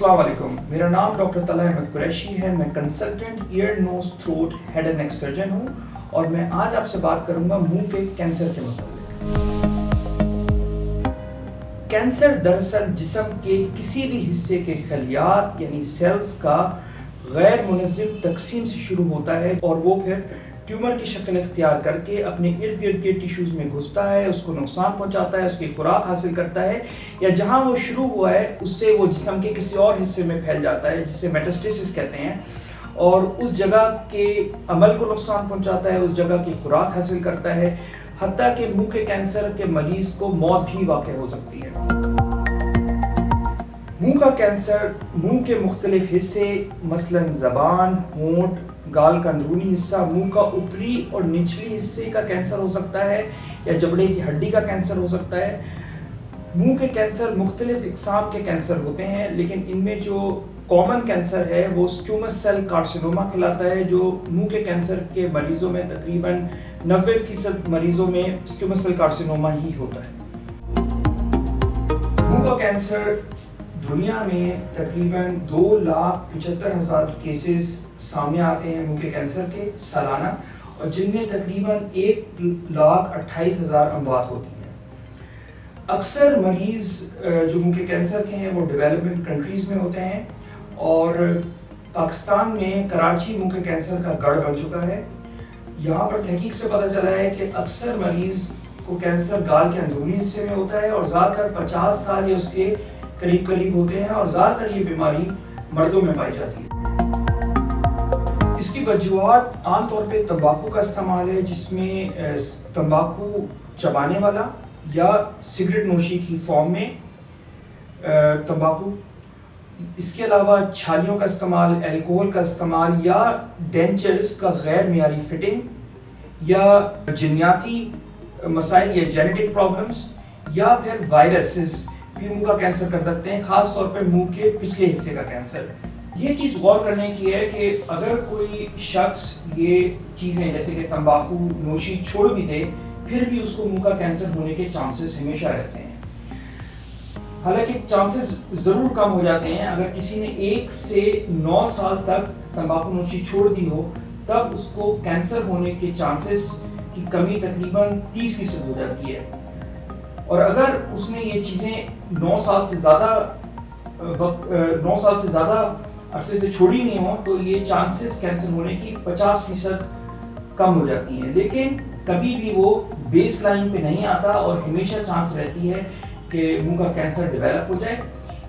अस्सलाम वालेकुम, मेरा नाम डॉक्टर तलहा अहमद कुरैशी है। मैं consultant ear nose throat head and neck surgeon हूँ और मैं आज आपसे बात करूँगा मुंह के कैंसर के मुताबिक। कैंसर दरअसल जिस्म के किसी भी हिस्से के खलियात यानी सेल्स का गैर मुनज़्ज़म तकसीम से शुरू होता है और वो फिर ट्यूमर की शक्ल इख्तियार करके अपने इर्द गिर्द के टिश्यूज़ में घुसता है, उसको नुकसान पहुंचाता है, उसकी खुराक हासिल करता है या जहां वो शुरू हुआ है उससे वो जिस्म के किसी और हिस्से में फैल जाता है जिसे मेटास्टेसिस कहते हैं और उस जगह के अमल को नुकसान पहुंचाता है, उस जगह की खुराक हासिल करता है, हत्ता कि मुंह के कैंसर के मरीज़ को मौत भी वाक़ हो सकती है। मुंह का कैंसर मुंह के मुख्तलिफ हिस्से मसलन ज़बान, होंठ, गाल का अंदरूनी हिस्सा, मुंह का ऊपरी और निचली हिस्से का कैंसर हो सकता है या जबड़े की हड्डी का कैंसर हो सकता है। मुंह के कैंसर मुख्तलिफ इक़साम के कैंसर होते हैं, लेकिन इनमें जो कॉमन कैंसर है वो स्क्यूमस सेल कार्सिनोमा कहलाता है, जो मुंह के कैंसर के मरीज़ों में तकरीबन 90% मरीज़ों में स्क्यूमस सेल कार्सिनोमा ही होता है। मुंह का कैंसर दुनिया में तकरीबन 2,75,000 केसेस सामने आते हैं मुंह के कैंसर के सालाना और जिनमें तकरीबन 1,28,000 अमवात होती हैं। अक्सर मरीज़ जो मुंह के कैंसर के हैं वो डेवलपिंग कंट्रीज़ में होते हैं और पाकिस्तान में कराची मुंह के कैंसर का गढ़ बन चुका है। यहाँ पर तहकीक से पता चला है कि अक्सर मरीज़ को कैंसर गाल के अंदरूनी हिस्से में होता है और ज़्यादातर 50 साल या उसके करीब होते हैं और ज़्यादातर ये बीमारी मर्दों में पाई जाती है। इसकी वजूहात आमतौर पे तंबाकू का इस्तेमाल है, जिसमें तंबाकू चबाने वाला या सिगरेट नोशी की फॉर्म में तंबाकू, इसके अलावा छालियों का इस्तेमाल, अल्कोहल का इस्तेमाल या डेंचर्स का गैर मियारी फिटिंग या जिन्याती मसाइल या जेनेटिक प्रॉब्लम्स या फिर वायरसेस भी मुंह का कैंसर कर सकते हैं, खास तौर पे मुंह के पिछले हिस्से का कैंसर। ये चीज़ गौर करने की है कि अगर कोई शख्स ये चीज़ें जैसे कि तंबाकू नोशी छोड़ भी दे फिर भी उसको मुंह का कैंसर होने के चांसेस हमेशा रहते हैं। हालांकि चांसेस ज़रूर कम हो जाते हैं अगर किसी ने 1 से 9 साल तक तंबाकू नोशी छोड़ दी हो, तब उसको कैंसर होने के चांसेस की कमी तकरीबन 30% हो जाती है। और अगर उसने ये चीज़ें 9 साल से ज़्यादा अरसे से छोड़ी नहीं हो तो ये चांसेस कैंसर होने की 50% कम हो जाती हैं, लेकिन कभी भी वो बेस लाइन पे नहीं आता और हमेशा चांस रहती है कि मुंह का कैंसर डेवलप हो जाए।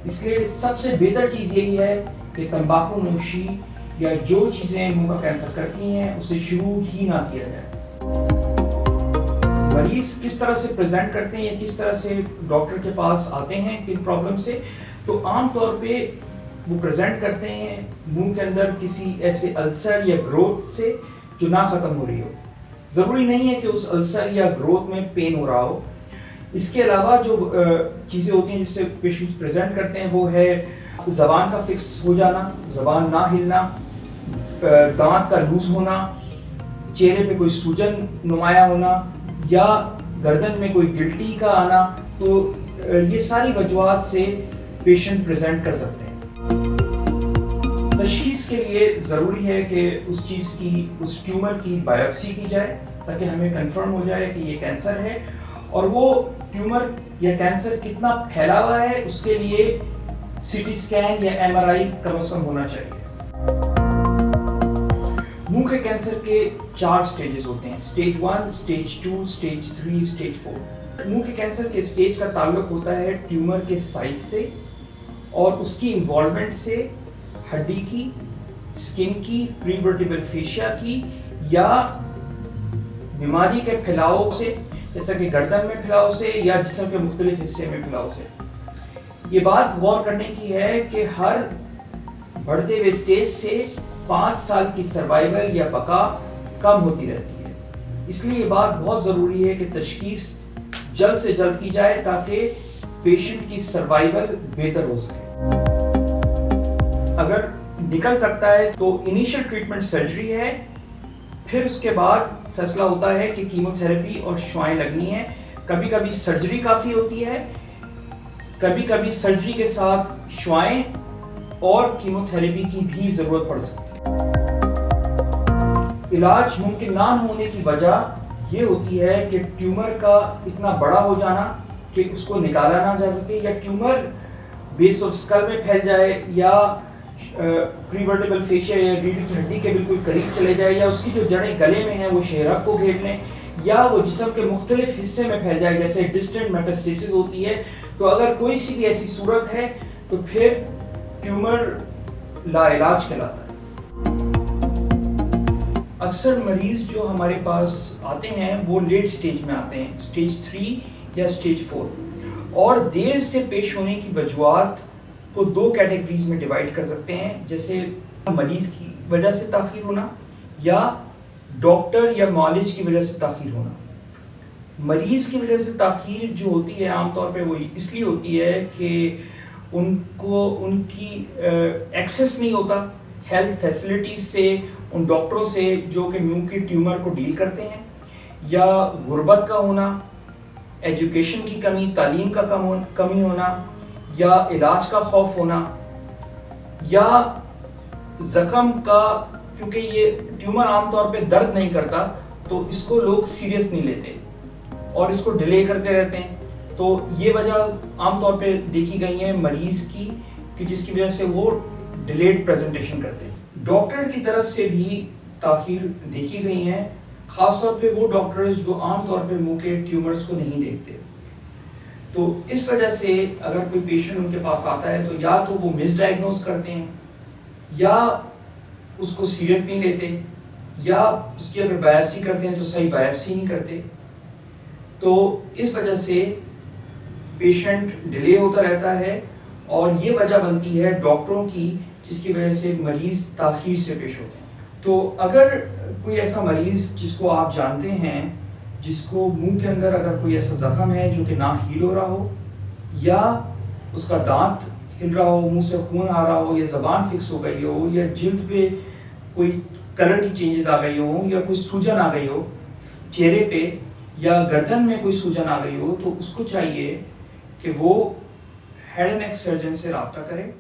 इसलिए सबसे बेहतर चीज़ यही है कि तंबाकू नोशी या जो चीज़ें मुंह का कैंसर करती हैं उसे शुरू ही ना किया जाए। मरीज़ किस तरह से प्रेजेंट करते हैं या किस तरह से डॉक्टर के पास आते हैं किन प्रॉब्लम से, तो आम तौर पे वो प्रेजेंट करते हैं मुंह के अंदर किसी ऐसे अल्सर या ग्रोथ से जो ना ख़त्म हो रही हो। ज़रूरी नहीं है कि उस अल्सर या ग्रोथ में पेन हो रहा हो। इसके अलावा जो चीज़ें होती हैं जिससे पेशेंट्स प्रेजेंट करते हैं वो है ज़बान का फिक्स हो जाना, ज़बान ना हिलना, दांत का लूज होना, चेहरे पे कोई सूजन नुमाया होना या गर्दन में कोई गिल्टी का आना। तो ये सारी वजूहात से पेशेंट प्रेजेंट कर सकते हैं। तशखीस के लिए ज़रूरी है कि उस ट्यूमर की बायोप्सी की जाए ताकि हमें कंफर्म हो जाए कि ये कैंसर है और वो ट्यूमर या कैंसर कितना फैला हुआ है उसके लिए सीटी स्कैन या MRI कम से कम होना चाहिए। मुंह के कैंसर के 4 स्टेजेस होते हैं, स्टेज 1, स्टेज 2, स्टेज 3, स्टेज 4। मुंह के कैंसर के स्टेज का ताल्लुक होता है ट्यूमर के साइज से और उसकी इन्वॉल्वमेंट से, हड्डी की, स्किन की, प्रीवर्टिब्रल फेशिया की या बीमारी के फैलाव से, जैसा कि गर्दन में फैलाव से या जिस्म के मुख्तलिफ हिस्से में फैलाव से। ये बात गौर करने की है कि हर बढ़ते हुए स्टेज से 5 साल की सर्वाइवल या बका कम होती रहती है। इसलिए ये बात बहुत ज़रूरी है कि तशखीस जल्द से जल्द की जाए ताकि पेशेंट की सर्वाइवल बेहतर हो सके। अगर निकल सकता है तो इनिशियल ट्रीटमेंट सर्जरी है, फिर उसके बाद फैसला होता है कि कीमोथेरेपी और शुआएं लगनी है। कभी कभी सर्जरी काफ़ी होती है, कभी कभी सर्जरी के साथ शुआएं اور کیموتھراپی کی بھی ضرورت پڑ سکتی ہے۔ علاج ممکن نہ ہونے کی وجہ یہ ہوتی ہے کہ ٹیومر کا اتنا بڑا ہو جانا کہ اس کو نکالا نہ جا سکے، یا ٹیومر بیس آف اسکل میں پھیل جائے، یا پری ورٹیبرل فیشیا یا ریڑھ کی ہڈی کے بالکل قریب چلے جائے، یا اس کی جو جڑیں گلے میں ہیں وہ شہرک کو گھیر لیں، یا وہ جسم کے مختلف حصے میں پھیل جائے جیسے ڈسٹنٹ میٹاسٹیسس ہوتی ہے۔ تو اگر کوئی سی بھی ایسی صورت ہے تو پھر ٹیومر لا علاج کہلاتا ہے۔ اکثر مریض جو ہمارے پاس آتے ہیں وہ لیٹ سٹیج میں آتے ہیں، سٹیج 3 یا سٹیج 4، اور دیر سے پیش ہونے کی وجوہات کو 2 کیٹیگریز میں ڈیوائڈ کر سکتے ہیں، جیسے مریض کی وجہ سے تاخیر ہونا یا ڈاکٹر یا معالج کی وجہ سے تاخیر ہونا۔ مریض کی وجہ سے تاخیر جو ہوتی ہے عام طور پہ وہ اس لیے ہوتی ہے کہ ان کی ایکسیس نہیں ہوتا ہیلتھ فیسلٹیز سے، ان ڈاکٹروں سے جو کہ منہ کی ٹیومر کو ڈیل کرتے ہیں، یا غربت کا ہونا، ایجوکیشن کی کمی، تعلیم کا کمی ہونا، یا علاج کا خوف ہونا، یا زخم کا، کیونکہ یہ ٹیومر عام طور پہ درد نہیں کرتا تو اس کو لوگ سیریس نہیں لیتے اور اس کو ڈیلے کرتے رہتے ہیں۔ تو یہ وجہ عام طور پہ دیکھی گئی ہے مریض کی کہ جس کی وجہ سے وہ ڈیلیڈ پریزنٹیشن کرتے ہیں۔ ڈاکٹر کی طرف سے بھی تاخیر دیکھی گئی ہیں، خاص طور پہ وہ ڈاکٹرز جو عام طور پہ منہ کے ٹیومرز کو نہیں دیکھتے۔ تو اس وجہ سے اگر کوئی پیشنٹ ان کے پاس آتا ہے تو یا تو وہ مس ڈائگنوز کرتے ہیں، یا اس کو سیریس نہیں لیتے، یا اس کی اگر بائپسی کرتے ہیں تو صحیح بائپسی نہیں کرتے۔ تو اس وجہ سے پیشنٹ ڈیلے ہوتا رہتا ہے، اور یہ وجہ بنتی ہے ڈاکٹروں کی جس کی وجہ سے مریض تاخیر سے پیش ہوتے ہیں۔ تو اگر کوئی ایسا مریض جس کو آپ جانتے ہیں، جس کو منہ کے اندر اگر کوئی ایسا زخم ہے جو کہ نہ ہیل ہو رہا ہو، یا اس کا دانت ہل رہا ہو، منہ سے خون آ رہا ہو، یا زبان فکس ہو گئی ہو، یا جلد پہ کوئی کلر کی چینجز آ گئی ہوں، یا کوئی سوجن آ گئی ہو چہرے پہ، یا گردن میں کوئی سوجن آ گئی ہو، تو اس کو چاہیے کہ وہ ہیڈ اینڈ نیک سرجن سے رابطہ کرے۔